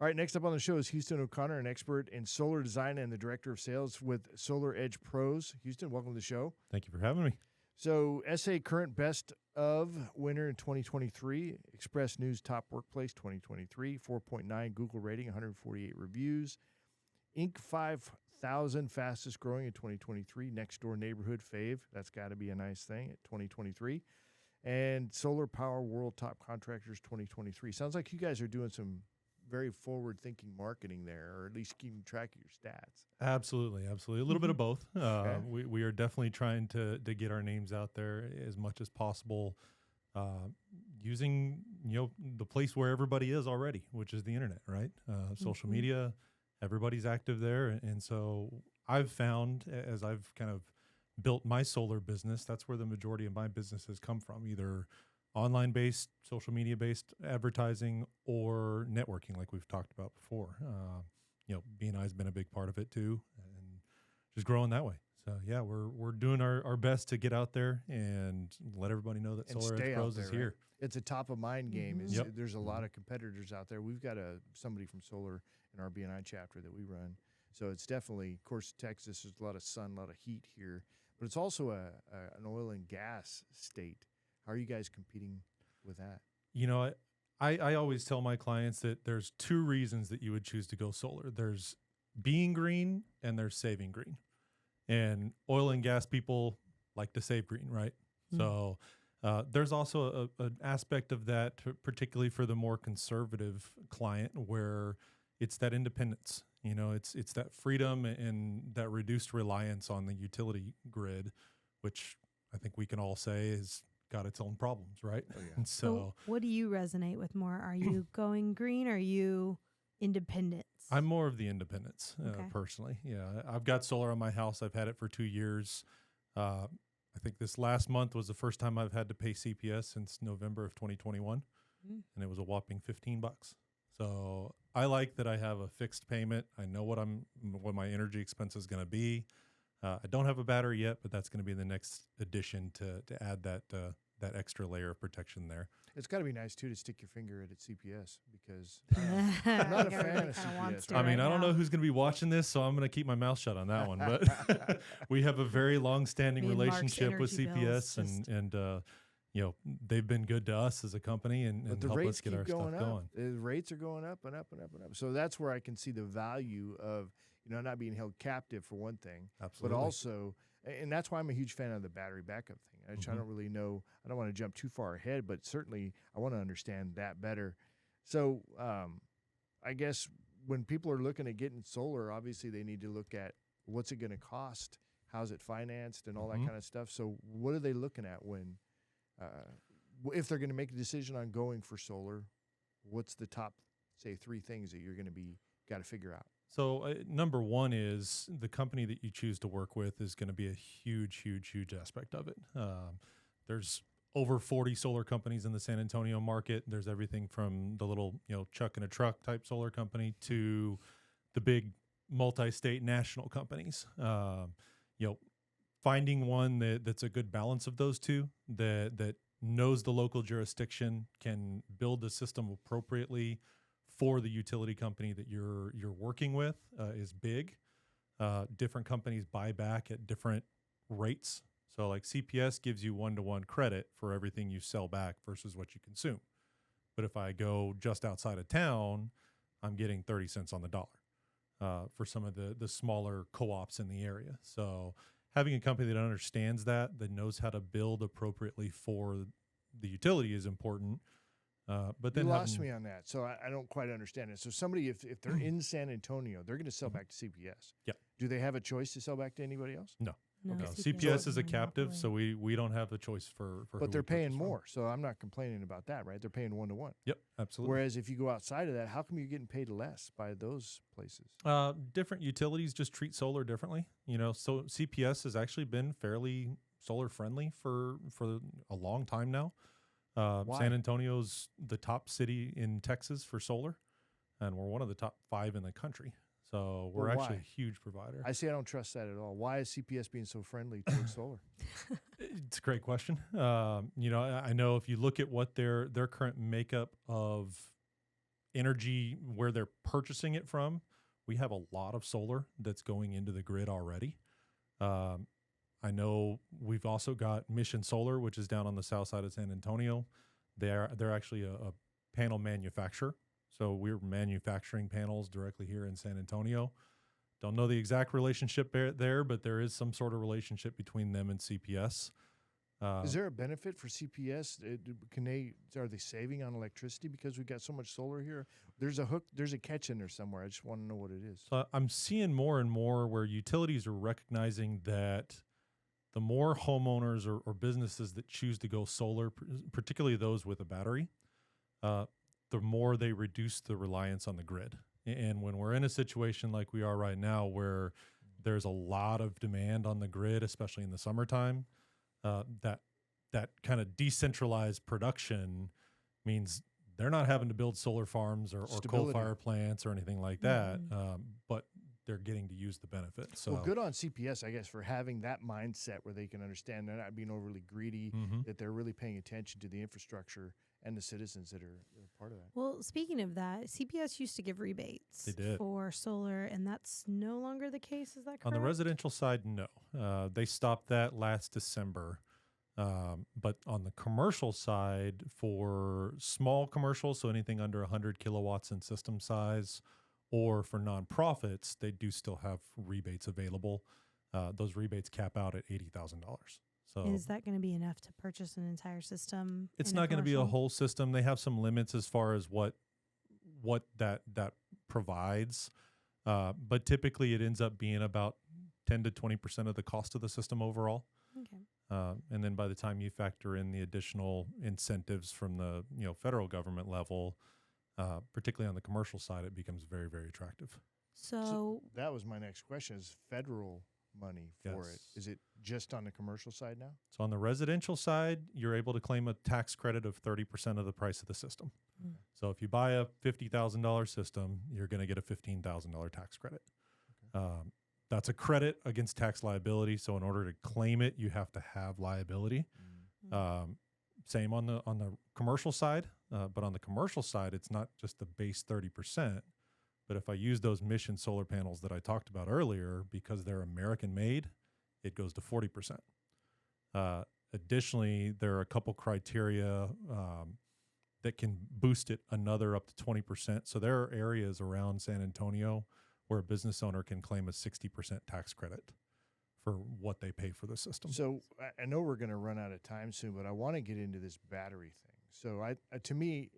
All right, next up on the show is Houston O'Connor, an expert in solar design and the director of sales with Solar Edge Pros. Houston, welcome to the show. Thank you for having me. So, SA Current Best of Winner in 2023, Express News Top Workplace 2023, 4.9 Google rating, 148 reviews, Inc. 5,000 Fastest Growing in 2023, Next Door Neighborhood Fave, that's got to be a nice thing at 2023, and Solar Power World Top Contractors 2023. Sounds like you guys are doing some very forward-thinking marketing there, or at least keeping track of your stats. Absolutely. A little bit of both. Okay. We are definitely trying to get our names out there as much as possible, using the place where everybody is already, which is the internet, right? Social media, everybody's active there, and so I've found as I've kind of built my solar business, that's where the majority of my business has come from, either online-based, social media-based advertising or networking, like we've talked about before. B&I has been a big part of it too, and just growing that way. So yeah, we're doing our best to get out there and let everybody know that And Solar stay Edge out Pros there, is right? here. It's a top-of-mind game. Yep. There's a lot of competitors out there. We've got somebody from Solar in our BNI chapter that we run. So it's definitely, of course, Texas, there's a lot of sun, a lot of heat here. But it's also an oil and gas state. How are you guys competing with that? I always tell my clients that there's two reasons that you would choose to go solar. There's being green and there's saving green. And oil and gas people like to save green, right? So there's also an aspect of that, particularly for the more conservative client, where it's that independence. It's that freedom and that reduced reliance on the utility grid, which I think we can all say has got its own problems, right? Oh, yeah. And so what do you resonate with more? Are you going green or are you independence? I'm more of the independence, Okay. personally. Yeah, I've got solar on my house. I've had it for 2 years. I think this last month was the first time I've had to pay CPS since November of 2021, and it was a whopping $15. So I like that I have a fixed payment. I know what my energy expense is going to be. I don't have a battery yet, but that's going to be the next addition to add that extra layer of protection there. It's got to be nice, too, to stick your finger at CPS because I'm not a fan of CPS. I mean, I don't know who's going to be watching this, so I'm going to keep my mouth shut on that one. But we have a very long-standing Me and Marc's relationship with energy bills CPS, and they've been good to us as a company and But the help rates us get keep our going stuff up. going. The rates are going up and up and up and up. So that's where I can see the value of not being held captive for one thing, Absolutely. but also, and that's why I'm a huge fan of the battery backup thing. I don't really know. I don't want to jump too far ahead, but certainly I want to understand that better. So I guess when people are looking at getting solar, obviously they need to look at what's it going to cost, how's it financed, and all that kind of stuff. So what are they looking at when, if they're going to make a decision on going for solar? What's the top, say, 3 things that you're going to got to figure out? So number one is the company that you choose to work with is going to be a huge aspect of it. There's over 40 solar companies in the San Antonio market. There's everything from the little, chuck in a truck type solar company to the big multi-state national companies. Finding one that's a good balance of those two, that knows the local jurisdiction, can build the system appropriately for the utility company that you're working with, is big. Different companies buy back at different rates. So like CPS gives you 1-to-1 credit for everything you sell back versus what you consume. But if I go just outside of town, I'm getting 30 cents on the dollar for some of the smaller co-ops in the area. So having a company that understands that knows how to build appropriately for the utility is important. But then you lost me on that, so I don't quite understand it. So somebody, if they're in San Antonio, they're going to sell back to CPS. Yeah. Do they have a choice to sell back to anybody else? No. No, No. CPS CPS is a monopoly. captive, so we don't have a choice for who But they're we purchase paying from. more, so I'm not complaining about that, right? They're paying 1-to-1. Yep, absolutely. Whereas if you go outside of that, how come you're getting paid less by those places? Different utilities just treat solar differently. So CPS has actually been fairly solar friendly for a long time now. Why? San Antonio's the top city in Texas for solar, and we're one of the top 5 in the country. So we're Well, actually why? a huge provider. I don't trust that at all. Why is CPS being so friendly towards solar? It's a great question. I know if you look at what their current makeup of energy where they're purchasing it from, we have a lot of solar that's going into the grid already. I know we've also got Mission Solar, which is down on the south side of San Antonio. They're actually a panel manufacturer. So we're manufacturing panels directly here in San Antonio. Don't know the exact relationship there, but there is some sort of relationship between them and CPS. Is there a benefit for CPS? Are they saving on electricity because we've got so much solar here? There's a catch in there somewhere. I just want to know what it is. So I'm seeing more and more where utilities are recognizing that the more homeowners or businesses that choose to go solar, particularly those with a battery, the more they reduce the reliance on the grid. And when we're in a situation like we are right now, where there's a lot of demand on the grid, especially in the summertime, that kind of decentralized production means they're not having to build solar farms or coal-fired plants or anything like that, but they're getting to use the benefit. So, well, good on CPS, I guess, for having that mindset where they can understand they're not being overly greedy, that they're really paying attention to the infrastructure and the citizens that are part of that. Well, speaking of that, CPS used to give rebates for solar, and that's no longer the case. Is that correct? On the residential side, no. They stopped that last December. But on the commercial side, for small commercials, so anything under 100 kilowatts in system size, or for nonprofits, they do still have rebates available. Those rebates cap out at $80,000. So is that going to be enough to purchase an entire system? It's not going to be a whole system. They have some limits as far as what that provides. But typically it ends up being about 10 to 20% of the cost of the system overall. Okay. And then by the time you factor in the additional incentives from the federal government level, particularly on the commercial side, it becomes very, very attractive. So that was my next question: is federal money for it? Is it just on the commercial side now? So on the residential side, you're able to claim a tax credit of 30% of the price of the system. So if you buy a $50,000 system, you're going to get a $15,000 tax credit. Okay. That's a credit against tax liability. So in order to claim it, you have to have liability. Same on the commercial side, but on the commercial side, it's not just the base 30%. But if I use those Mission solar panels that I talked about earlier, because they're American made, it goes to 40%. Additionally, there are a couple criteria that can boost it another up to 20%. So there are areas around San Antonio where a business owner can claim a 60% tax credit for what they pay for the system. So I know we're going to run out of time soon, but I want to get into this battery thing. So to me,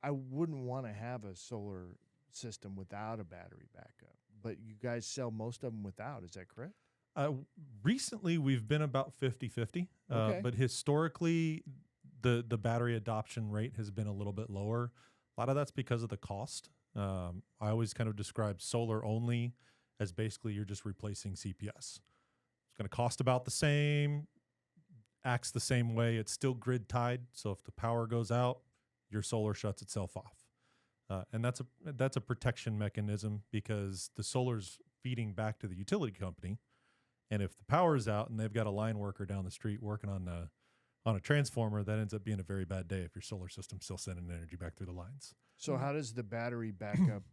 I wouldn't want to have a solar system without a battery backup, but you guys sell most of them without. Is that correct? Recently, we've been about 50-50, but historically, the battery adoption rate has been a little bit lower. A lot of that's because of the cost. I always kind of describe solar only as basically you're just replacing CPS. It's going to cost about the same, acts the same way. It's still grid tied, so if the power goes out, your solar shuts itself off. And that's a protection mechanism because the solar's feeding back to the utility company, and if the power is out and they've got a line worker down the street working on a transformer, that ends up being a very bad day if your solar system's still sending energy back through the lines. So how does the battery backup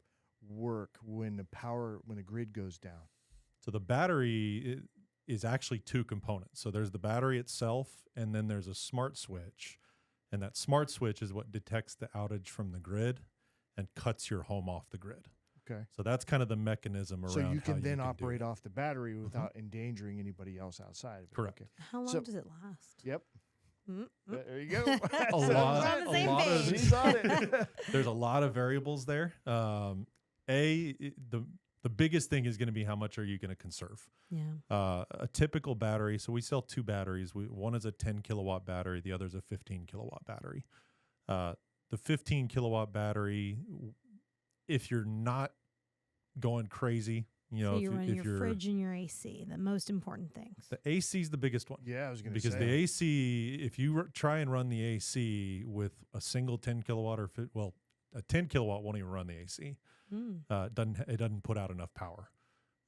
work when the grid goes down? So the battery is actually two components. So there's the battery itself, and then there's a smart switch, and that smart switch is what detects the outage from the grid and cuts your home off the grid. Okay. So that's kind of the mechanism around so you can how then you can operate off the battery without endangering anybody else outside of it. Correct. Okay. how long does it last? Yep. Mm-hmm. There you go. a lot of She's on it. There's a lot of variables there. The biggest thing is going to be how much are you going to conserve. Yeah. A typical battery. So we sell two batteries. One is a 10 kilowatt battery. The other is a 15 kilowatt battery. The 15 kilowatt battery, if you're not going crazy, so you run your fridge and your AC, the most important things. The AC is the biggest one. Yeah, I was going to say. Because the AC, if you try and run the AC with a single 10 kilowatt a 10 kilowatt won't even run the AC. It doesn't put out enough power.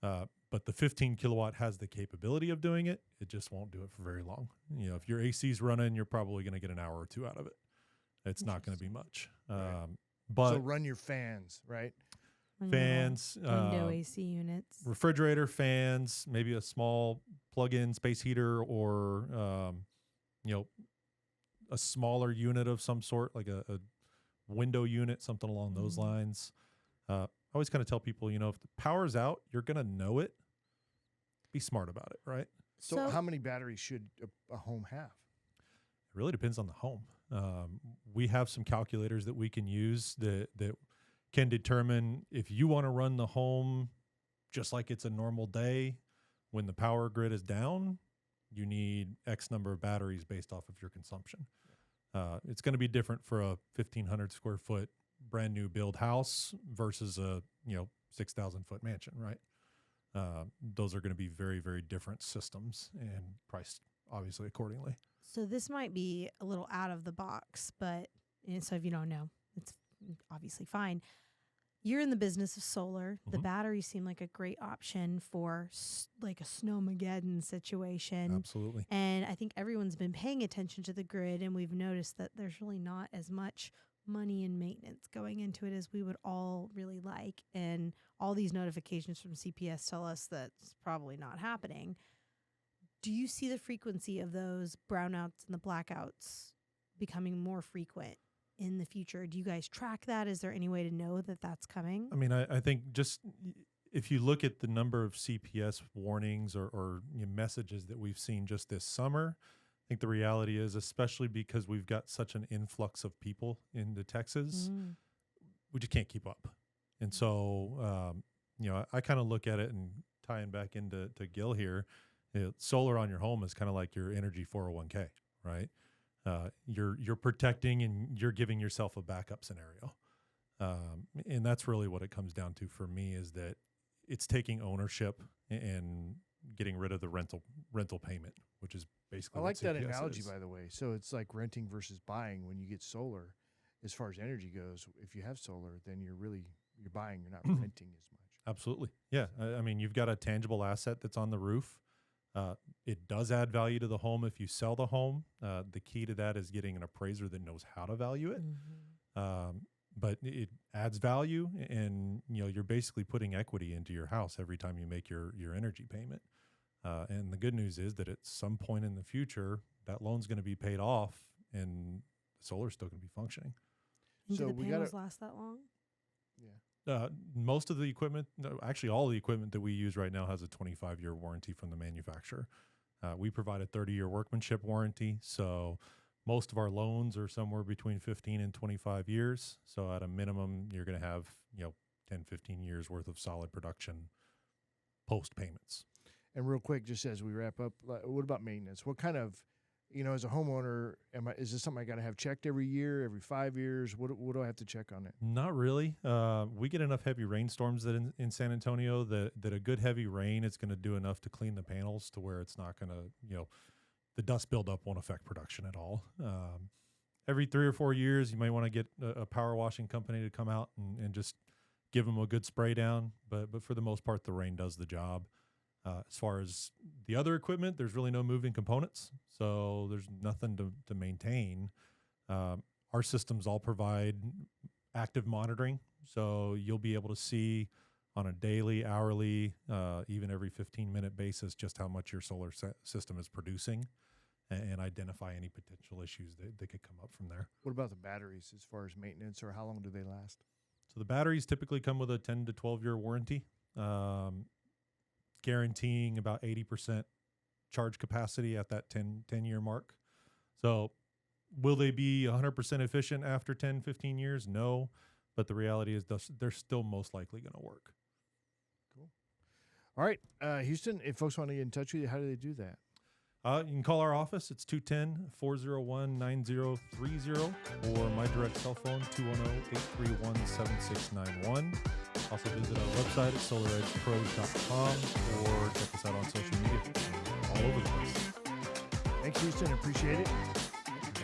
But the 15 kilowatt has the capability of doing it. It just won't do it for very long. If your AC is running, you're probably going to get an hour or two out of it. It's not going to be much. Right. But so run your fans, right? Fans, window AC units, refrigerator, fans, maybe a small plug-in space heater, or a smaller unit of some sort, like a window unit, something along those lines. I always kind of tell people, if the power's out, you're going to know it. Be smart about it, right? So how many batteries should a home have? It really depends on the home. We have some calculators that we can use that can determine if you want to run the home just like it's a normal day. When the power grid is down, you need X number of batteries based off of your consumption. It's going to be different for a 1,500 square foot brand new build house versus a 6,000 foot mansion, right? Those are going to be very, very different systems and priced obviously accordingly. So this might be a little out of the box, but so if you don't know, it's obviously fine. You're in the business of solar. The batteries seem like a great option for like a snowmageddon situation. Absolutely. And I think everyone's been paying attention to the grid, and we've noticed that there's really not as much money and maintenance going into it as we would all really like. And all these notifications from CPS tell us that's probably not happening. Do you see the frequency of those brownouts and the blackouts becoming more frequent in the future? Do you guys track that? Is there any way to know that that's coming? I mean, I think just if you look at the number of CPS warnings or messages that we've seen just this summer, I think the reality is, especially because we've got such an influx of people into Texas, we just can't keep up. And so, I kind of look at it and tying back into Gil here, solar on your home is kind of like your energy 401k, right? You're protecting and you're giving yourself a backup scenario. And that's really what it comes down to for me, is that it's taking ownership and getting rid of the rental payment, which is basically I like that analogy, is. by the way. So it's like renting versus buying. When you get solar, as far as energy goes, if you have solar, then you're buying, you're not renting as much. Absolutely. Yeah. I mean, you've got a tangible asset that's on the roof. It does add value to the home if you sell the home. The key to that is getting an appraiser that knows how to value it. But it adds value, and you're basically putting equity into your house every time you make your energy payment. And the good news is that at some point in the future, that loan's going to be paid off, and the solar's still going to be functioning. And do the panels last that long? Yeah. Most of the equipment, actually all the equipment that we use right now has a 25-year warranty from the manufacturer. We provide a 30-year workmanship warranty. So most of our loans are somewhere between 15 and 25 years. So at a minimum, you're going to have, 10, 15 years worth of solid production post payments. And real quick, just as we wrap up, what about maintenance? What kind of, as a homeowner, is this something I got to have checked every year, every 5 years? What do I have to check on it? Not really. We get enough heavy rainstorms in San Antonio that a good heavy rain is going to do enough to clean the panels to where it's not going to, the dust buildup won't affect production at all. Every 3 or 4 years, you might want to get a power washing company to come out and just give them a good spray down. But for the most part, the rain does the job. As far as the other equipment, there's really no moving components, so there's nothing to maintain. Our systems all provide active monitoring, so you'll be able to see on a daily, hourly, even every 15-minute basis just how much your solar system is producing and identify any potential issues that could come up from there. What about the batteries as far as maintenance, or how long do they last? So the batteries typically come with a 10 to 12-year warranty. Guaranteeing about 80% charge capacity at that 10-year mark. So will they be 100% efficient after 10, 15 years? No, but the reality is they're still most likely going to work. Cool. All right, Houston, if folks want to get in touch with you, how do they do that? You can call our office. It's 210-401-9030, or my direct cell phone, 210-831-7691. Also visit our website at solaredgepros.com, or check us out on social media. All over the place. Thanks, Houston. Appreciate it.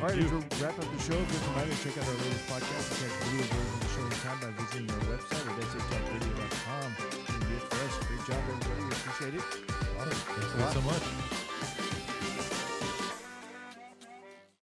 All right, to wrap up the show, just a reminder to check out our latest podcast. You catch video version of the show anytime by visiting our website at stalkradio.com. For us. Great job, everybody. We appreciate it. Thanks so much.